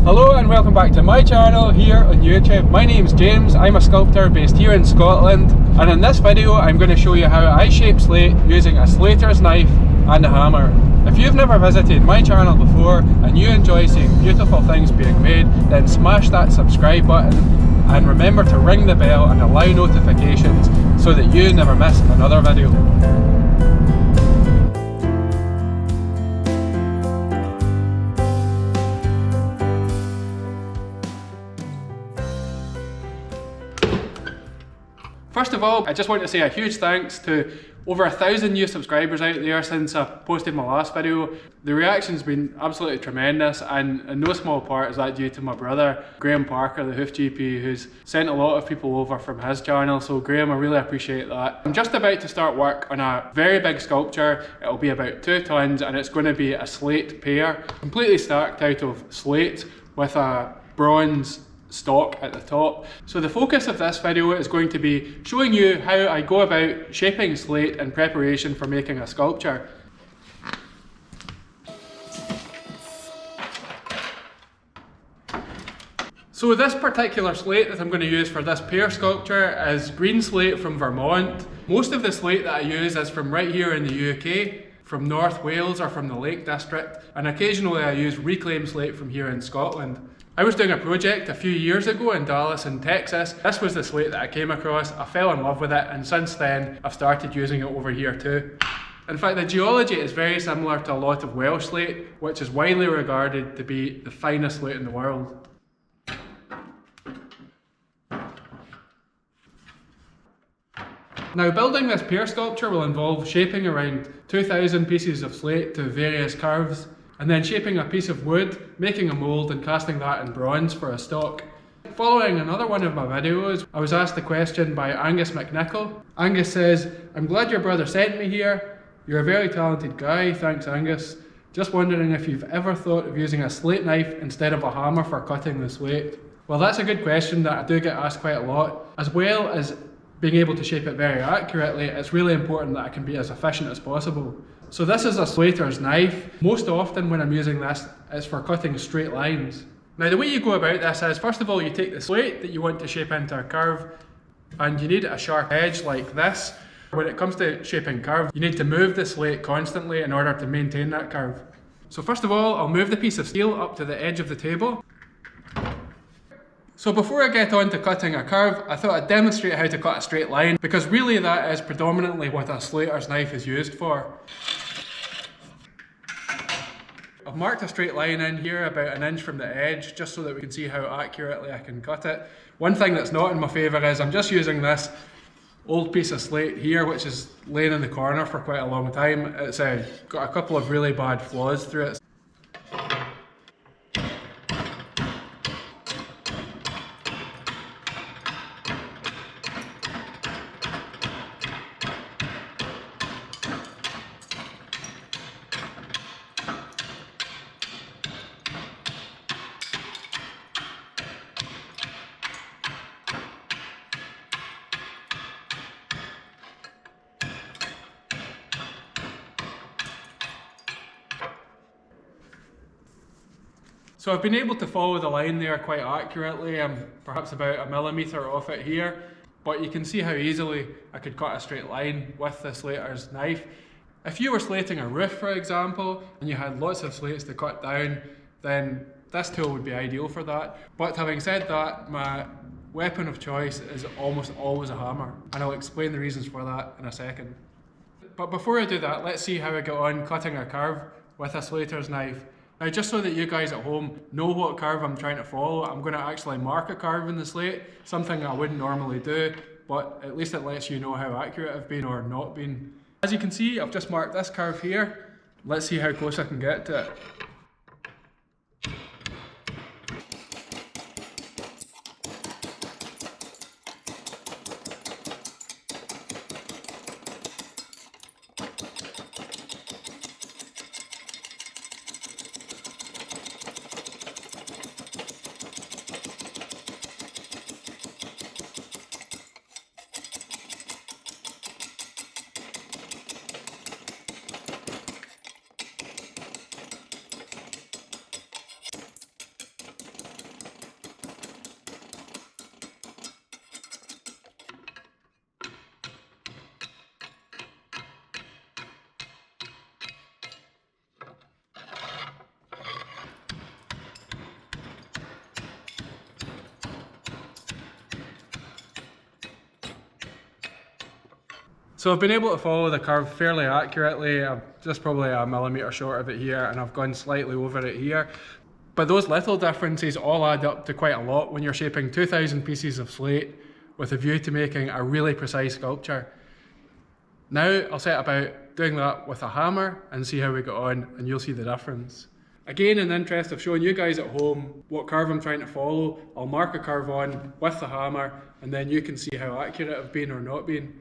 Hello and welcome back to my channel here on YouTube. My name's James, I'm a sculptor based here in Scotland, and in this video I'm going to show you how I shape slate using a slater's knife and a hammer. If you've never visited my channel before and you enjoy seeing beautiful things being made, then smash that subscribe button and remember to ring the bell and allow notifications so that you never miss another video. First of all, I just want to say a huge thanks to over 1,000 new subscribers out there since I posted my last video. The reaction's been absolutely tremendous, and in no small part is that due to my brother, Graham Parker, the Hoof GP, who's sent a lot of people over from his channel. So Graham, I really appreciate that. I'm just about to start work on a very big sculpture. It'll be about 2 tons and it's going to be a slate pear, completely stacked out of slate with a bronze stock at the top. So the focus of this video is going to be showing you how I go about shaping slate in preparation for making a sculpture. So this particular slate that I'm going to use for this pear sculpture is green slate from Vermont. Most of the slate that I use is from right here in the UK, from North Wales or from the Lake District, and occasionally I use reclaimed slate from here in Scotland. I was doing a project a few years ago in Dallas in Texas. This was the slate that I came across. I fell in love with it, and since then I've started using it over here too. In fact, the geology is very similar to a lot of Welsh slate, which is widely regarded to be the finest slate in the world. Now, building this pear sculpture will involve shaping around 2,000 pieces of slate to various curves, and then shaping a piece of wood, making a mould and casting that in bronze for a stock. Following another one of my videos, I was asked a question by Angus McNichol. Angus says, "I'm glad your brother sent me here. You're a very talented guy, thanks Angus. Just wondering if you've ever thought of using a slate knife instead of a hammer for cutting the slate." Well, that's a good question that I do get asked quite a lot. As well as being able to shape it very accurately, it's really important that I can be as efficient as possible. So this is a slater's knife. Most often when I'm using this, it's for cutting straight lines. Now the way you go about this is, first of all, you take the slate that you want to shape into a curve, and you need a sharp edge like this. When it comes to shaping curves, you need to move the slate constantly in order to maintain that curve. So first of all, I'll move the piece of steel up to the edge of the table. So before I get on to cutting a curve, I thought I'd demonstrate how to cut a straight line, because really that is predominantly what a slater's knife is used for. I've marked a straight line in here about 1 inch from the edge, just so that we can see how accurately I can cut it. One thing that's not in my favour is I'm just using this old piece of slate here, which is laying in the corner for quite a long time. It's got a couple of really bad flaws through it. So I've been able to follow the line there quite accurately. I'm perhaps about 1 millimetre off it here, but you can see how easily I could cut a straight line with the slater's knife. If you were slating a roof, for example, and you had lots of slates to cut down, then this tool would be ideal for that. But having said that, my weapon of choice is almost always a hammer, and I'll explain the reasons for that in a second. But before I do that, let's see how I get on cutting a curve with a slater's knife. Now, just so that you guys at home know what curve I'm trying to follow, I'm going to actually mark a curve in the slate, something I wouldn't normally do, but at least it lets you know how accurate I've been or not been. As you can see, I've just marked this curve here. Let's see how close I can get to it. So I've been able to follow the curve fairly accurately. I'm just probably a millimetre short of it here, and I've gone slightly over it here. But those little differences all add up to quite a lot when you're shaping 2,000 pieces of slate with a view to making a really precise sculpture. Now I'll set about doing that with a hammer and see how we get on, and you'll see the difference. Again, in the interest of showing you guys at home what curve I'm trying to follow, I'll mark a curve on with the hammer, and then you can see how accurate I've been or not been.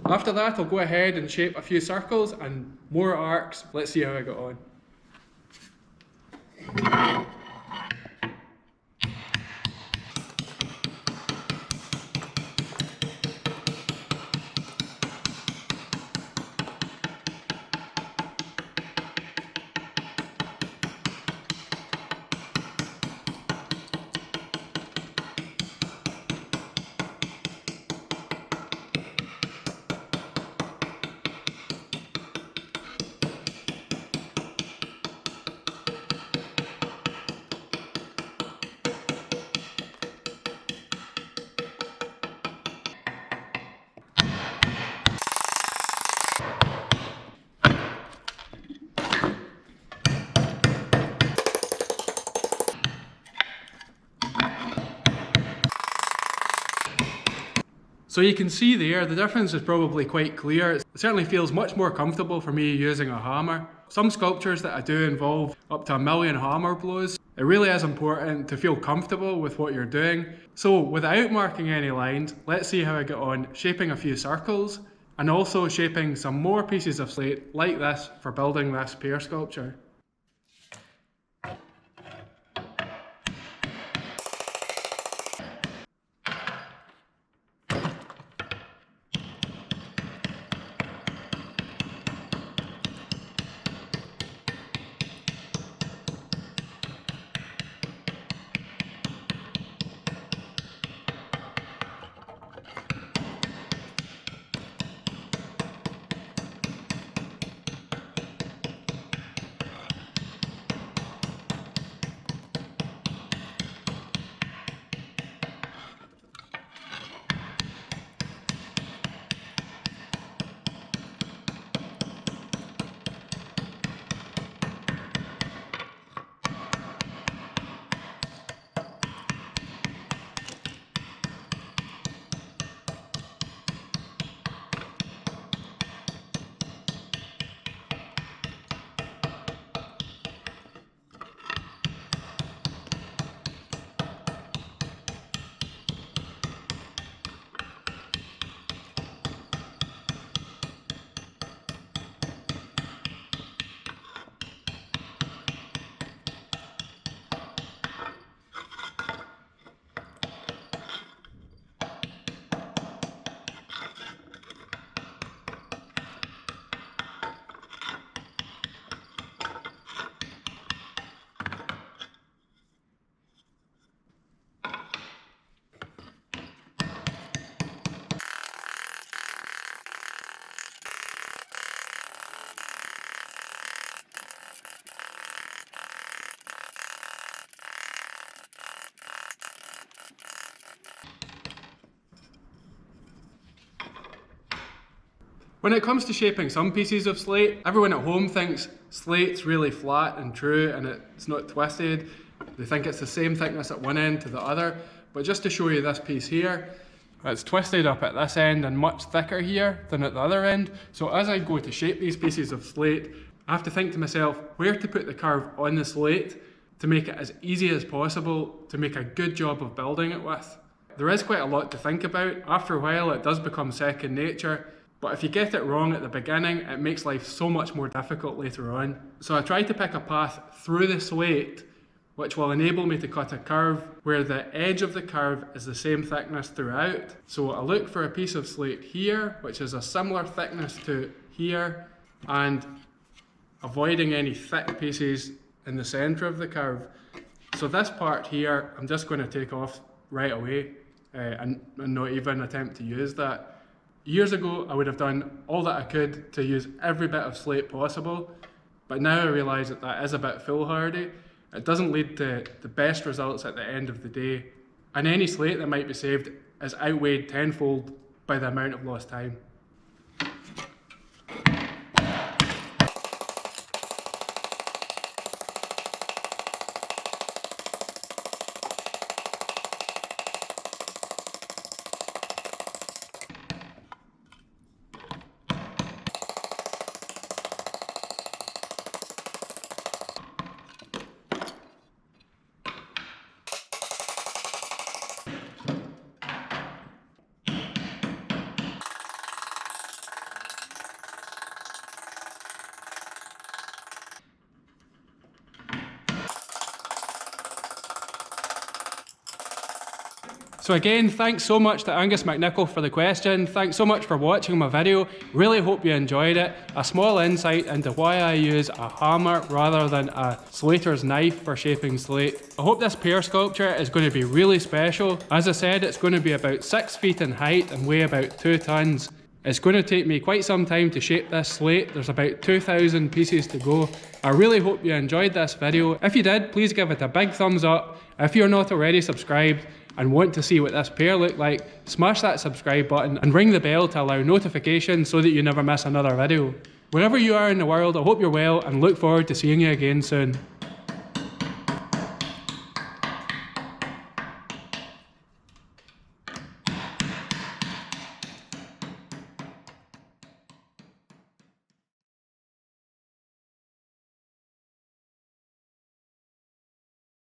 After that, I'll go ahead and shape a few circles and more arcs. Let's see how I get on. So you can see there, the difference is probably quite clear. It certainly feels much more comfortable for me using a hammer. Some sculptures that I do involve up to 1,000,000 hammer blows. It really is important to feel comfortable with what you're doing. So without marking any lines, let's see how I get on shaping a few circles and also shaping some more pieces of slate like this for building this pear sculpture. When it comes to shaping some pieces of slate, everyone at home thinks slate's really flat and true and it's not twisted. They think it's the same thickness at one end to the other, but just to show you this piece here, it's twisted up at this end and much thicker here than at the other end. So as I go to shape these pieces of slate, I have to think to myself where to put the curve on the slate to make it as easy as possible to make a good job of building it with. There is quite a lot to think about. After a while it does become second nature, but if you get it wrong at the beginning, it makes life so much more difficult later on. So I try to pick a path through the slate which will enable me to cut a curve where the edge of the curve is the same thickness throughout. So I look for a piece of slate here, which is a similar thickness to here, and avoiding any thick pieces in the centre of the curve. So this part here, I'm just going to take off right away and not even attempt to use that. Years ago, I would have done all that I could to use every bit of slate possible, but now I realise that that is a bit foolhardy. It doesn't lead to the best results at the end of the day, and any slate that might be saved is outweighed tenfold by the amount of lost time. So again, thanks so much to Angus McNichol for the question. Thanks so much for watching my video. Really hope you enjoyed it. A small insight into why I use a hammer rather than a slater's knife for shaping slate. I hope this pear sculpture is going to be really special. As I said, it's going to be about 6 feet in height and weigh about 2 tons. It's going to take me quite some time to shape this slate. There's about 2,000 pieces to go. I really hope you enjoyed this video. If you did, please give it a big thumbs up. If you're not already subscribed and want to see what this pear looked like, smash that subscribe button and ring the bell to allow notifications so that you never miss another video. Wherever you are in the world, I hope you're well and look forward to seeing you again soon.